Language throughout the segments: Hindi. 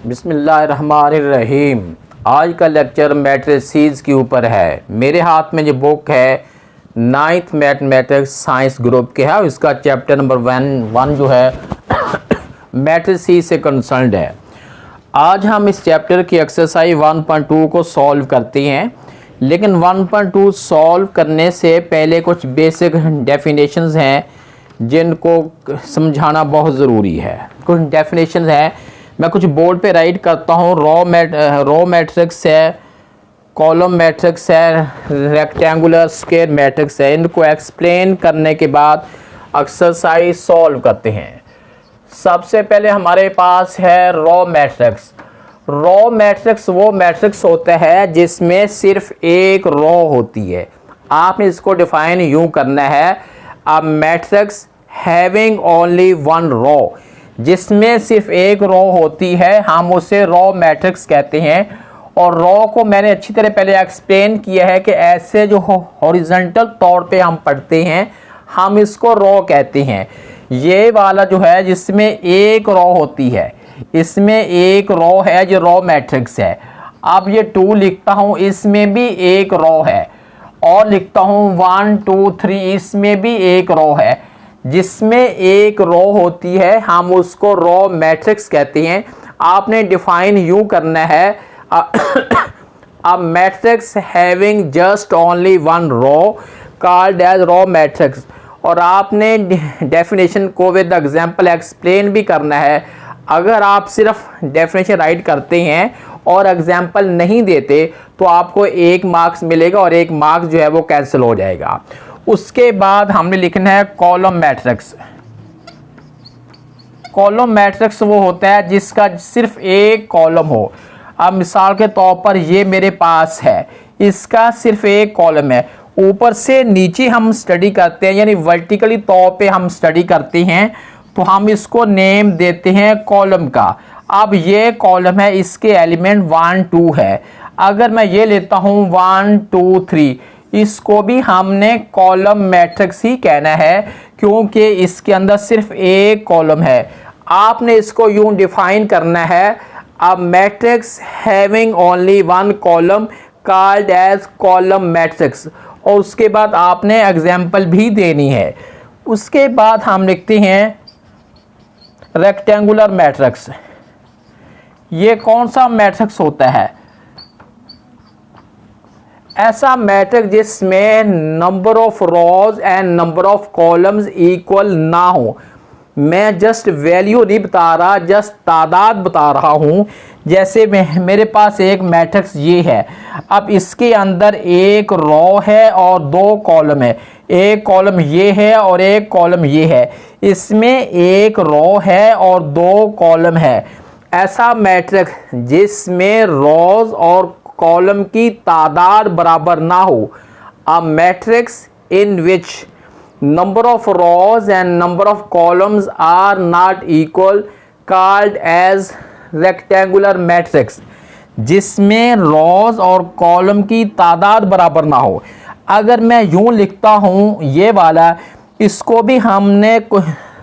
बिस्मिल्लाहिर्रहमानिर्रहीम। आज का लेक्चर मैट्रिसेस के ऊपर है। मेरे हाथ में जो बुक है 9th मैथमेटिक्स साइंस ग्रुप के है और इसका चैप्टर नंबर वन जो है मैट्रिसेस से कंसर्न्ड है। आज हम इस चैप्टर की एक्सरसाइज 1.2 को सॉल्व करते हैं, लेकिन 1.2 सॉल्व करने से पहले कुछ बेसिक डेफिनेशंस हैं जिनको समझाना बहुत ज़रूरी है। कुछ डेफिनेशंस हैं, मैं कुछ बोर्ड पे राइट करता हूँ। रो मैट्रिक्स है, कॉलम मैट्रिक्स है, रेक्टेंगुलर स्क्वायर मैट्रिक्स है। इनको एक्सप्लेन करने के बाद एक्सरसाइज सॉल्व करते हैं। सबसे पहले हमारे पास है रो मैट्रिक्स। रो मैट्रिक्स वो मैट्रिक्स होता है जिसमें सिर्फ एक रो होती है। आपने इसको डिफाइन यूँ करना है, a matrix having only one row, जिसमें सिर्फ एक रो होती है, हम उसे रो मैट्रिक्स कहते हैं। और रो को मैंने अच्छी तरह पहले एक्सप्लेन किया है कि ऐसे जो हॉरिजॉन्टल तौर पे हम पढ़ते हैं हम इसको रो कहते हैं। ये वाला जो है जिसमें एक रो होती है, इसमें एक रो है जो रो मैट्रिक्स है। अब ये 2 लिखता हूँ, इसमें भी एक रो है, और लिखता हूँ 1 2 3, इसमें भी एक रो है। जिसमें एक रो होती है हम उसको रो मैट्रिक्स कहते हैं। आपने डिफाइन यूँ करना है, a matrix having just only one row called as row matrix. और आपने डेफिनेशन को विद एग्जांपल एक्सप्लेन भी करना है। अगर आप सिर्फ डेफिनेशन राइट करते हैं और एग्जांपल नहीं देते तो आपको 1 मार्क्स मिलेगा और 1 मार्क्स जो है वो कैंसिल हो जाएगा। उसके बाद हमने लिखना है कॉलम मैट्रिक्स। कॉलम मैट्रिक्स वो होता है जिसका सिर्फ एक कॉलम हो। अब मिसाल के तौर पर ये मेरे पास है, इसका सिर्फ एक कॉलम है। ऊपर से नीचे हम स्टडी करते हैं, यानी वर्टिकली तौर पे हम स्टडी करते हैं, तो हम इसको नेम देते हैं कॉलम का। अब ये कॉलम है, इसके एलिमेंट 1 2 है। अगर मैं ये लेता हूँ 1 2 3, इसको भी हमने कॉलम मैट्रिक्स ही कहना है क्योंकि इसके अंदर सिर्फ एक कॉलम है। आपने इसको यूं डिफाइन करना है, a matrix having only one column called as column matrix. और उसके बाद आपने एग्जाम्पल भी देनी है। उसके बाद हम लिखते हैं रेक्टेंगुलर मैट्रिक्स। ये कौन सा मैट्रिक्स होता है? ऐसा मैट्रिक्स जिसमें number of rows and number of columns equal ना हो। मैं जस्ट वैल्यू नहीं बता रहा, जस्ट तादाद बता रहा हूँ। जैसे मेरे पास एक मैट्रिक्स ये है, अब इसके अंदर एक रो है और 2 कॉलम है। एक कॉलम ये है और एक कॉलम ये है। इसमें एक रो है और 2 कॉलम है। ऐसा मैट्रिक्स जिसमें रोज और कॉलम की तादाद बराबर ना हो, a matrix in which number of rows and number of columns are not equal called as rectangular matrix. जिसमें रोज और कॉलम की तादाद बराबर ना हो। अगर मैं यूं लिखता हूं ये वाला, इसको भी हमने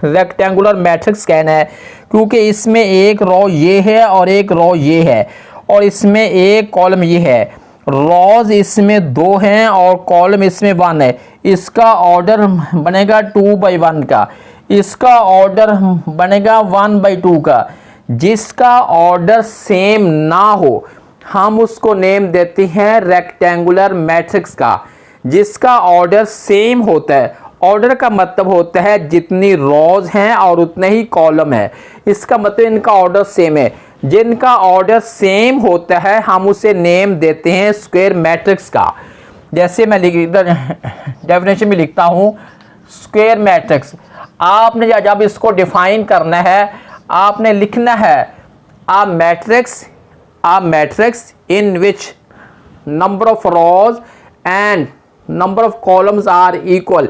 रेक्टेंगुलर मैट्रिक्स कहना है क्योंकि इसमें एक रो ये है और एक रो ये है, और इसमें एक कॉलम ये है। रोज इसमें 2 हैं और कॉलम इसमें 1 है। इसका ऑर्डर बनेगा 2/1 का, इसका ऑर्डर बनेगा 1/2 का। जिसका ऑर्डर सेम ना हो हम उसको नेम देते हैं रेक्टेंगुलर मैट्रिक्स का। जिसका ऑर्डर सेम होता है, ऑर्डर का मतलब होता है जितनी रोज हैं और उतने ही कॉलम है, इसका मतलब इनका ऑर्डर सेम है। जिनका ऑर्डर सेम होता है हम उसे नेम देते हैं स्क्वायर मैट्रिक्स का। जैसे मैं इधर डेफिनेशन में लिखता हूँ स्क्वायर मैट्रिक्स। आपने जब इसको डिफाइन करना है, आपने लिखना है a matrix in which number of rows and number of columns are equal.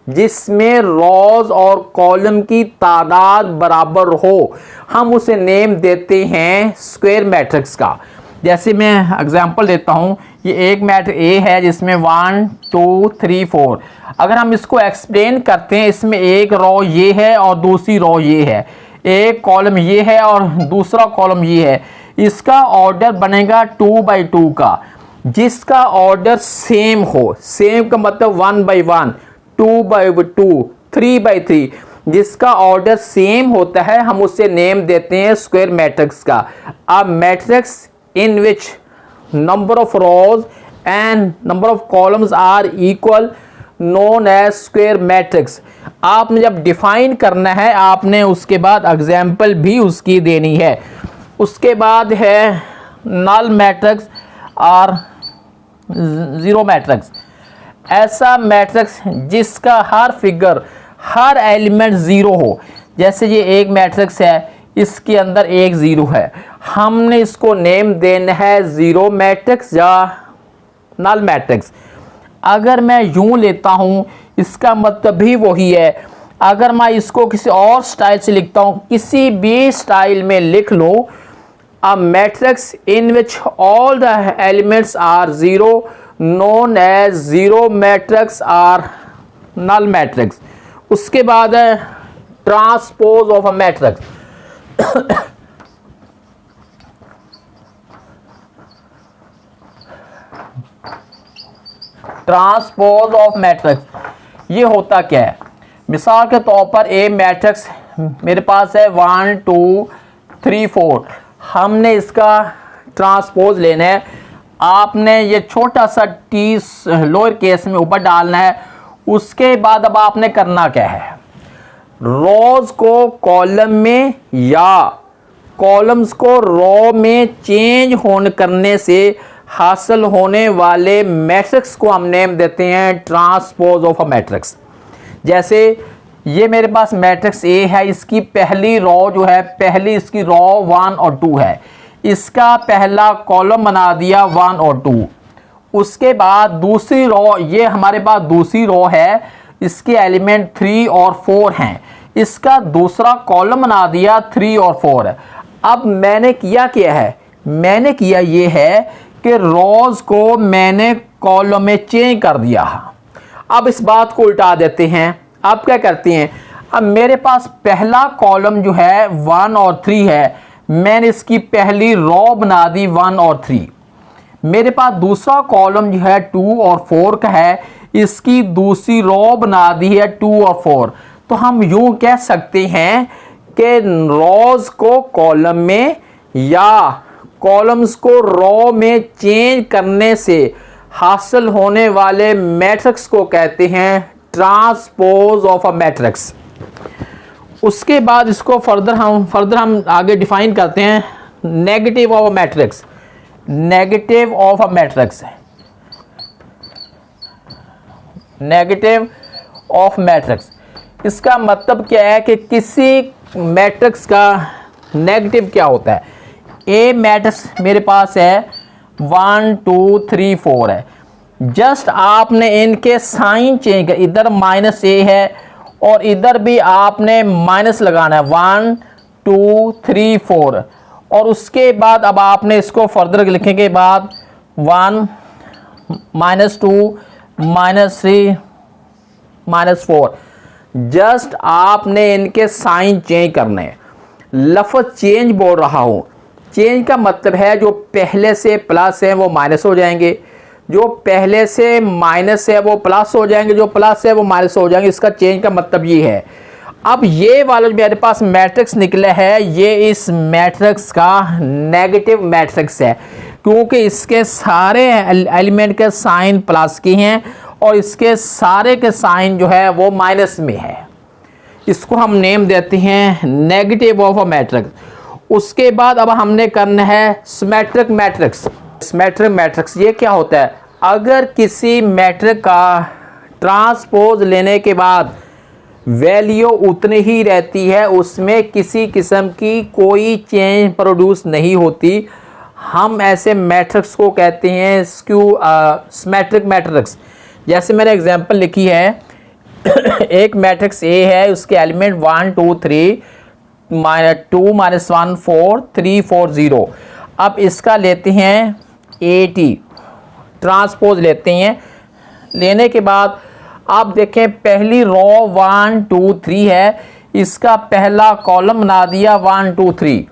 जिसमें रोज और कॉलम की तादाद बराबर हो हम उसे नेम देते हैं स्क्वायर मैट्रिक्स का। जैसे मैं एग्जांपल देता हूँ, ये एक मैट्रिक्स ए है जिसमें 1 2 3 4। अगर हम इसको एक्सप्लेन करते हैं, इसमें एक रो ये है और दूसरी रो ये है, एक कॉलम ये है और दूसरा कॉलम ये है। इसका ऑर्डर बनेगा 2/2 का, जिसका ऑर्डर सेम हो, सेम का मतलब 1/1, 2/2, 3/3, जिसका ऑर्डर सेम होता है हम उसे नेम देते हैं स्क्वायर मैट्रिक्स का। A matrix in which number of rows and number of columns are equal known as square matrix. आपने जब डिफाइन करना है आपने उसके बाद एग्जाम्पल भी उसकी देनी है। उसके बाद है नल मैट्रिक्स और जीरो मैट्रिक्स। ऐसा मैट्रिक्स जिसका हर फिगर, हर एलिमेंट ज़ीरो हो। जैसे ये एक मैट्रिक्स है, इसके अंदर एक ज़ीरो है, हमने इसको नेम देना है ज़ीरो मैट्रिक्स या नल मैट्रिक्स। अगर मैं यूं लेता हूं इसका मतलब भी वही है। अगर मैं इसको किसी और स्टाइल से लिखता हूं, किसी भी स्टाइल में लिख लो, a matrix in which all the elements are zero known as zero matrix or null matrix. उसके बाद है transpose of a matrix. Transpose of matrix ये होता क्या है? मिसाल के तौर पर ए मैट्रिक्स मेरे पास है 1 2 3 4, हमने इसका ट्रांसपोज लेना है। आपने ये छोटा सा टी लोअर केस में ऊपर डालना है। उसके बाद अब आपने करना क्या है, रोज को कॉलम में या कॉलम्स को रो में चेंज होने करने से हासिल होने वाले मैट्रिक्स को हम नेम देते हैं ट्रांसपोज ऑफ अ मैट्रिक्स। जैसे ये मेरे पास मैट्रिक्स ए है, इसकी पहली रो जो है, पहली इसकी रो 1 और 2 है, इसका पहला कॉलम बना दिया 1 और 2। उसके बाद दूसरी रो, ये हमारे पास दूसरी रो है, इसके एलिमेंट 3 और 4 हैं, इसका दूसरा कॉलम बना दिया 3 और 4। अब मैंने किया क्या है, मैंने किया ये है कि रोज को मैंने कॉलम में चेंज कर दिया। अब इस बात को उल्टा देते हैं। अब क्या करते हैं, अब मेरे पास पहला कॉलम जो है 1 और 3 है, मैंने इसकी पहली रो बना दी 1 और 3। मेरे पास दूसरा कॉलम जो है 2 और 4 का है, इसकी दूसरी रो बना दी है 2 और 4। तो हम यूं कह सकते हैं कि रोज को कॉलम में या कॉलम्स को रो में चेंज करने से हासिल होने वाले मैट्रिक्स को कहते हैं ट्रांसपोज ऑफ अ मैट्रिक्स। उसके बाद इसको फर्दर हम आगे डिफाइन करते हैं negative of a matrix. Negative of a matrix, negative of matrix, इसका मतलब क्या है कि किसी मैट्रिक्स का नेगेटिव क्या होता है। ए मैट्रिक्स मेरे पास है 1 2 3 4 है, जस्ट आपने इनके साइन चेंज कर, इधर -a है और इधर भी आपने माइनस लगाना है 1 2 3 4। और उसके बाद अब आपने इसको फर्दर लिखने के बाद 1 -2 -3 -4, जस्ट आपने इनके साइन चेंज करने हैं। लफ्ज़ चेंज बोल रहा हूँ, चेंज का मतलब है जो पहले से प्लस है वो माइनस हो जाएंगे, जो पहले से माइनस है वो प्लस हो जाएंगे, जो प्लस है वो माइनस हो जाएंगे। इसका चेंज का मतलब ये है। अब ये वाला मेरे पास मैट्रिक्स निकला है, ये इस मैट्रिक्स का नेगेटिव मैट्रिक्स है, क्योंकि इसके सारे एलिमेंट के साइन प्लस के हैं और इसके सारे के साइन जो है वो माइनस में है। इसको हम नेम देते हैं नेगेटिव ऑफ अ मैट्रिक्स। उसके बाद अब हमने करना है सिमेट्रिक मैट्रिक्स। सिमेट्रिक मैट्रिक्स ये क्या होता है, अगर किसी मैट्रिक का ट्रांसपोज लेने के बाद वैल्यू उतनी ही रहती है, उसमें किसी किस्म की कोई चेंज प्रोड्यूस नहीं होती, हम ऐसे मैट्रिक्स को कहते हैं सिमेट्रिक मैट्रिक्स। जैसे मैंने एग्जांपल लिखी है, एक मैट्रिक्स ए है, उसके एलिमेंट 1 2 3 -2 -1 4 3 4 0। अब इसका लेते हैं AT ट्रांसपोज लेते हैं। लेने के बाद आप देखें पहली रो 1 2 3 है, इसका पहला कॉलम बना दिया 1 2 3।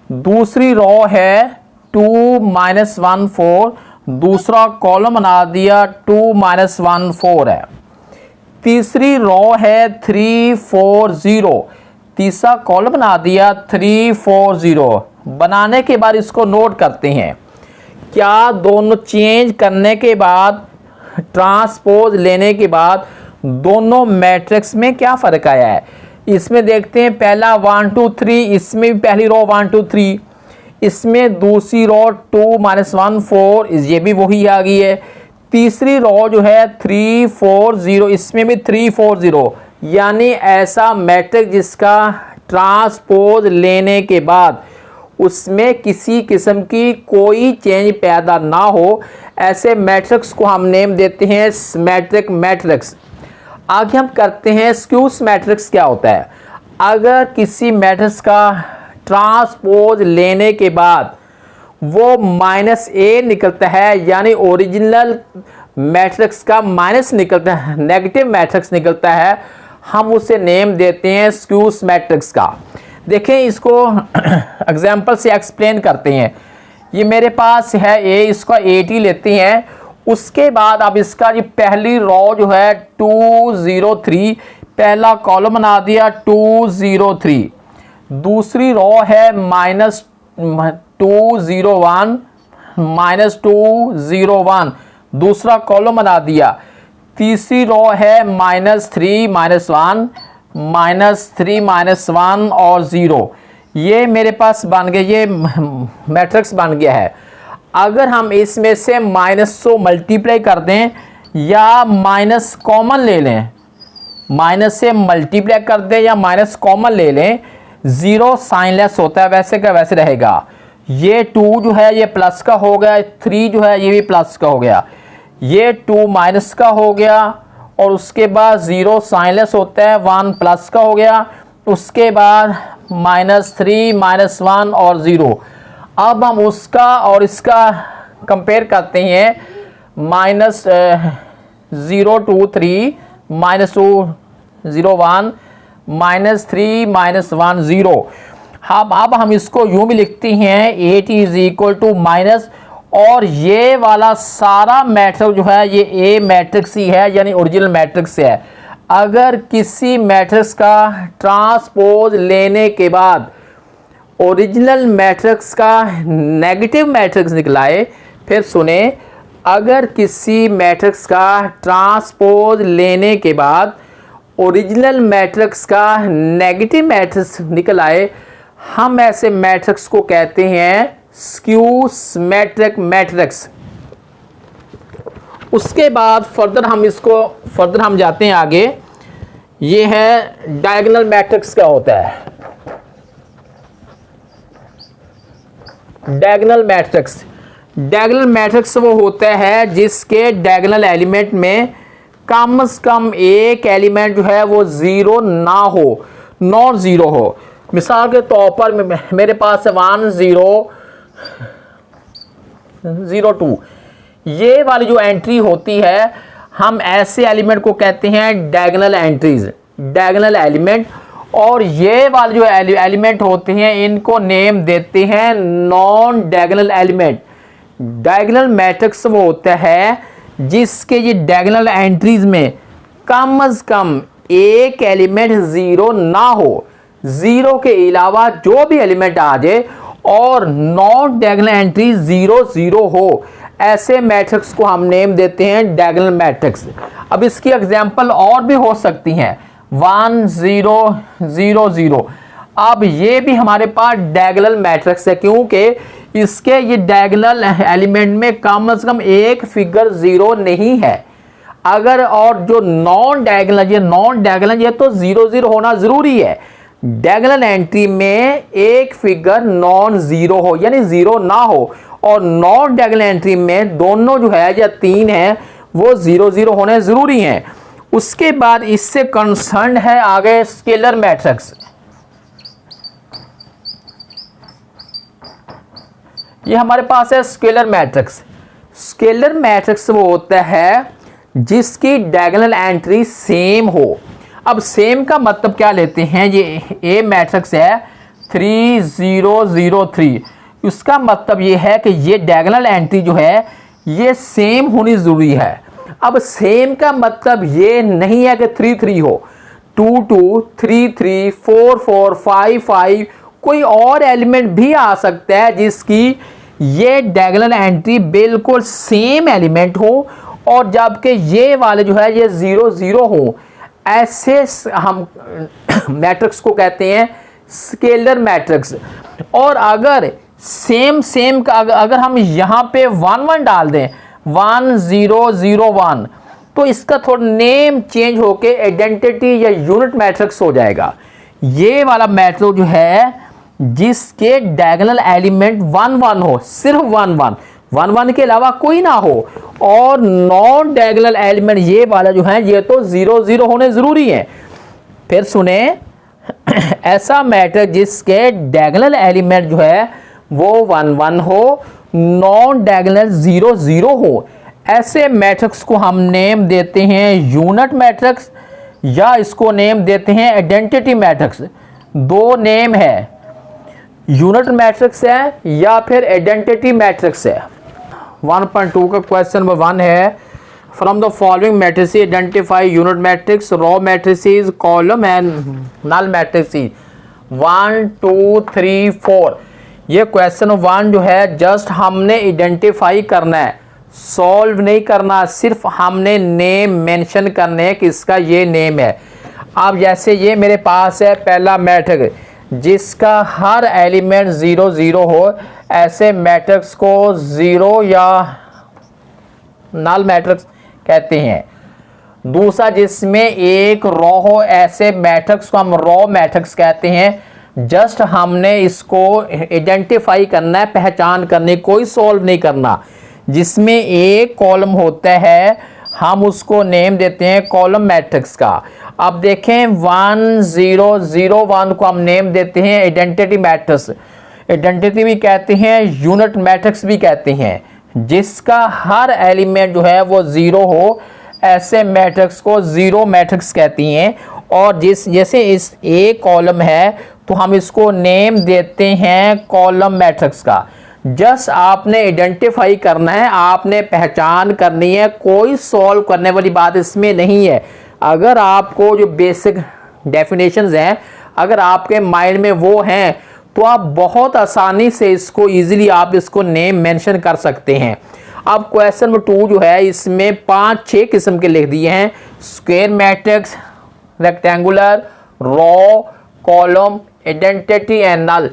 दूसरी रो है 2 - 1 4, दूसरा कॉलम बना दिया 2 - 1 4 है। तीसरी रो है 3 4 0, तीसरा कॉलम बना दिया 3 4 0। बनाने के बाद इसको नोट करते हैं, क्या दोनों चेंज करने के बाद, ट्रांसपोज लेने के बाद दोनों मैट्रिक्स में क्या फ़र्क आया है। इसमें देखते हैं, पहला 1 2 3, इसमें भी पहली रो 1 2 3, इसमें दूसरी रो 2 - 1 4, ये भी वही आ गई है। तीसरी रो जो है 3 4 0, इसमें भी 3 4 0, यानी ऐसा मैट्रिक्स जिसका ट्रांसपोज लेने के बाद उसमें किसी किस्म की कोई चेंज पैदा ना हो, ऐसे मैट्रिक्स को हम नेम देते हैं सिमेट्रिक मैट्रिक्स। आगे हम करते हैं स्क्यू मैट्रिक्स क्या होता है। अगर किसी मैट्रिक्स का ट्रांसपोज लेने के बाद वो -a निकलता है, यानी ओरिजिनल मैट्रिक्स का माइनस निकलता है, नेगेटिव मैट्रिक्स निकलता है, हम उसे नेम देते हैं स्क्यू मैट्रिक्स का। देखें, इसको एग्जांपल से एक्सप्लेन करते हैं। ये मेरे पास है a, इसका 80 लेते हैं। उसके बाद अब इसका ये पहली रो जो है 2 0 3, पहला कॉलम बना दिया 2 0 3, दूसरी रो है -2 0 1 -2 0 1, दूसरा कॉलम बना दिया। तीसरी रो है -3 -1 -3 -1 और 0। ये मेरे पास बन गया, ये मैट्रिक्स बन गया है। अगर हम इसमें से माइनस को मल्टीप्लाई कर दें या माइनस कॉमन ले लें, माइनस से मल्टीप्लाई कर दें या माइनस कॉमन ले लें, 0 साइनलेस होता है, वैसे का वैसे रहेगा। ये 2 जो है ये प्लस का हो गया, 3 जो है ये भी प्लस का हो गया, ये 2 माइनस का हो गया, और उसके बाद 0 साइनलेस होता है, 1 प्लस का हो गया, उसके बाद -3 -1 और 0। अब हम उसका और इसका कंपेयर करते हैं, -0 2 3 -2 0 1 -3 -1 0। अब हम इसको यूं भी लिखते हैं, 8 = माइनस, और ये वाला सारा मैट्रिक्स जो है ये ए मैट्रिक्स ही है, यानी ओरिजिनल मैट्रिक्स है। अगर किसी मैट्रिक्स का ट्रांसपोज लेने के बाद ओरिजिनल मैट्रिक्स का नेगेटिव मैट्रिक्स निकलाए, फिर सुने, अगर किसी मैट्रिक्स का ट्रांसपोज लेने के बाद ओरिजिनल मैट्रिक्स का नेगेटिव मैट्रिक्स निकल आए, हम ऐसे मैट्रिक्स को कहते हैं स्क्यू सिमेट्रिक मैट्रिक्स। उसके बाद फर्दर हम जाते हैं आगे। ये है डायगोनल मैट्रिक्स क्या होता है। डायगोनल मैट्रिक्स वो होता है जिसके डायगोनल एलिमेंट में कम से कम एक एलिमेंट जो है वो 0 ना हो, नॉन 0 हो। मिसाल के तौर पर मेरे पास 1 0 0 2, ये वाली जो एंट्री होती है, हम ऐसे एलिमेंट को कहते हैं डायगोनल एंट्रीज, डायगोनल एलिमेंट। और ये वाले जो एलिमेंट होते हैं इनको नेम देते हैं non diagonal element. Diagonal matrix वो होता है जिसके ये डायगोनल एंट्रीज में कम से कम एक एलिमेंट 0 ना हो, 0 के अलावा जो भी एलिमेंट आ जाए, और नॉन डायगोनल एंट्री 0 0 हो, ऐसे मैट्रिक्स को हम नेम देते हैं डायगोनल मैट्रिक्स। अब इसकी एग्जांपल और भी हो सकती हैं, 1 0 0 0। अब ये भी हमारे पास डायगोनल मैट्रिक्स है, क्योंकि इसके ये डायगोनल एलिमेंट में कम से कम एक फिगर 0 नहीं है। अगर और जो नॉन डायगोनल, ये तो 0 0 होना जरूरी है। डायगोनल एंट्री में एक फिगर नॉन 0 हो, यानी 0 ना हो, और नॉन डायगोनल एंट्री में दोनों जो है या 3 है वो 0 0 होने जरूरी हैं। उसके बाद इससे कंसर्न है आगे स्केलर मैट्रिक्स। ये हमारे पास है स्केलर मैट्रिक्स। स्केलर मैट्रिक्स वो होता है जिसकी डायगोनल एंट्री सेम हो। अब सेम का मतलब क्या लेते हैं, ये ए मैट्रिक्स है 3003। इसका मतलब ये है कि ये डायगोनल एंट्री जो है ये सेम होनी ज़रूरी है। अब सेम का मतलब ये नहीं है कि 3 हो, 2 3 4 5 5 कोई और एलिमेंट भी आ सकता है जिसकी ये डायगोनल एंट्री बिल्कुल सेम एलिमेंट हो और जबकि ये वाले जो है ये 0 हो। ऐसे हम मैट्रिक्स को कहते हैं स्केलर मैट्रिक्स। और अगर सेम का अगर हम यहाँ पे 1 1 डाल दें 1 0 0 1 तो इसका थोड़ा नेम चेंज होके आइडेंटिटी या यूनिट मैट्रिक्स हो जाएगा। ये वाला मैट्रिक्स जो है जिसके डायगोनल एलिमेंट 1 1 हो, सिर्फ 1 1 के अलावा कोई ना हो, और नॉन डायगोनल एलिमेंट ये वाला जो है ये तो 0 0 होने जरूरी है। फिर सुने ऐसा मैट्रिक्स जिसके डायगोनल एलिमेंट जो है वो 1 1 हो, नॉन डायगोनल 0 0 हो, ऐसे मैट्रिक्स को हम नेम देते हैं यूनिट मैट्रिक्स या इसको नेम देते हैं आइडेंटिटी मैट्रिक्स। दो नेम है, यूनिट मैट्रिक्स है या फिर आइडेंटिटी मैट्रिक्स है। 1.2 का क्वेश्चन नंबर 1 है, from the following matrices identify unit matrix, row matrices, column and null matrices. 1 2 3 4। ये क्वेश्चन 1 जो है जस्ट हमने आइडेंटिफाई करना है, सॉल्व नहीं करना, सिर्फ हमने नेम मेंशन करने हैं कि इसका ये नेम है। अब जैसे ये मेरे पास है पहला मैट्रिक्स जिसका हर एलिमेंट 0 0 हो, ऐसे मैट्रिक्स को 0 या नल मैट्रिक्स कहते हैं। दूसरा जिसमें एक रॉ हो, ऐसे मैट्रिक्स को हम रॉ मैट्रिक्स कहते हैं। जस्ट हमने इसको आइडेंटिफाई करना है, पहचान करनी, कोई सॉल्व नहीं करना। जिसमें एक कॉलम होता है हम उसको नेम देते हैं कॉलम मैट्रिक्स का। अब देखें 1 0 0 1 को हम नेम देते हैं आइडेंटिटी मैट्रिक्स। आइडेंटिटी भी कहते हैं, यूनिट मैट्रिक्स भी कहते हैं। जिसका हर एलिमेंट जो है वो 0 हो, ऐसे मैट्रिक्स को 0 मैट्रिक्स कहती हैं। और जैसे इस एक कॉलम है तो हम इसको नेम देते हैं कॉलम मैट्रिक्स का। जस्ट आपने आइडेंटिफाई करना है, आपने पहचान करनी है, कोई सॉल्व करने वाली बात इसमें नहीं है। अगर आपको जो बेसिक डेफिनेशंस हैं अगर आपके माइंड में वो हैं तो आप बहुत आसानी से इसको इजीली आप इसको नेम मेंशन कर सकते हैं। अब क्वेश्चन नंबर 2 जो है इसमें 5-6 किस्म के लिख दिए हैं, square matrix, rectangular, row, column, identity and null.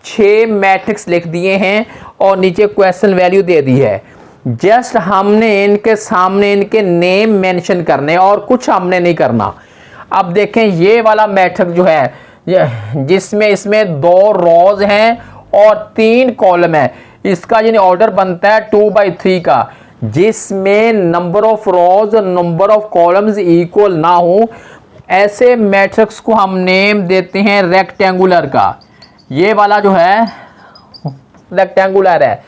6 matrix लिख दिए हैं और नीचे क्वेश्चन वैल्यू दे दी है। जस्ट हमने इनके सामने इनके नेम मेंशन करने और कुछ हमने नहीं करना। अब देखें ये वाला मैट्रिक्स जो है जिसमें इसमें 2 रोज हैं और 3 कॉलम है, इसका यानी ऑर्डर बनता है 2/3 का, जिसमें number of rose number of columns equal ना हो, ऐसे मैट्रिक्स को हम नेम देते हैं रेक्टेंगुलर का। ये वाला जो है रेक्टेंगुलर है।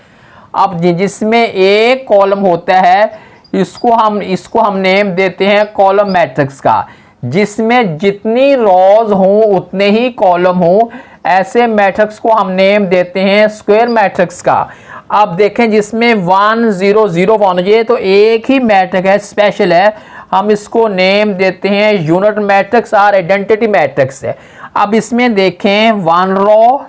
अब जिसमें एक कॉलम होता है इसको हम नेम देते हैं कॉलम मैट्रिक्स का। जिसमें जितनी रोज हों उतने ही कॉलम हों, ऐसे मैट्रिक्स को हम नेम देते हैं स्क्वायर मैट्रिक्स का। अब देखें जिसमें 1 0 0 1, ये तो एक ही मैट्रिक्स है, स्पेशल है, हम इसको नेम देते हैं यूनिट मैट्रिक्स और आइडेंटिटी मैट्रिक्स है। अब इसमें देखें 1 रो,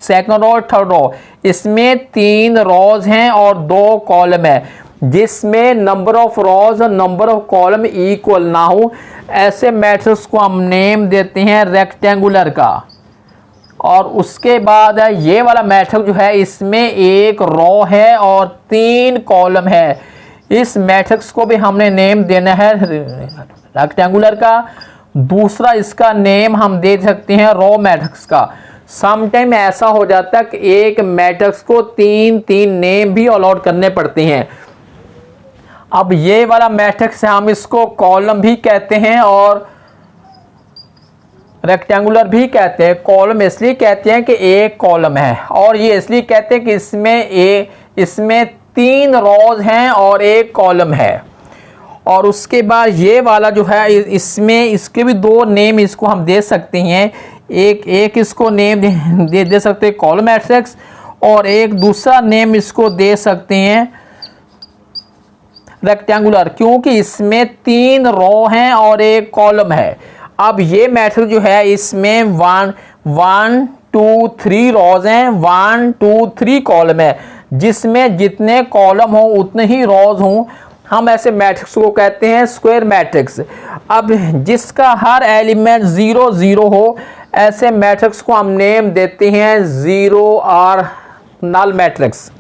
सेकंड रो, थर्ड रो, इसमें 3 रोज हैं और 2 कॉलम है, जिसमें नंबर ऑफ रोज और नंबर ऑफ कॉलम इक्वल ना हो, ऐसे मैट्रिक्स को हम नेम देते हैं रेक्टेंगुलर का। और उसके बाद है ये वाला मैट्रिक्स जो है इसमें एक रो है और 3 कॉलम है, इस मैट्रिक्स को भी हमने नेम देना है रेक्टेंगुलर का। दूसरा इसका नेम हम दे सकते हैं रो मैट्रिक्स का। समटाइम ऐसा हो जाता है कि एक मैट्रिक्स को 3 नेम भी अलॉट करने पड़ते हैं। अब ये वाला मैट्रिक्स है, हम इसको कॉलम भी कहते हैं और रेक्टेंगुलर भी कहते हैं। कॉलम इसलिए कहते हैं कि एक कॉलम है, और ये इसलिए कहते हैं कि इसमें 3 रोज हैं और एक कॉलम है। और उसके बाद ये वाला जो है इसमें इसके भी 2 नेम इसको हम दे सकते हैं। एक इसको नेम दे सकते हैं कॉलम मैट्रिक्स, और एक दूसरा नेम इसको दे सकते हैं रेक्टेंगुलर, क्योंकि इसमें 3 रो हैं और एक कॉलम है। अब ये मैट्रिक्स जो है इसमें 1 2 3 रोज हैं, 1 2 3 कॉलम है, जिसमें जितने कॉलम हो उतने ही रोज हों। हम ऐसे मैट्रिक्स को कहते हैं स्क्वायर मैट्रिक्स। अब जिसका हर एलिमेंट 0 0 हो, ऐसे मैट्रिक्स को हम नेम देते हैं 0 और नल मैट्रिक्स।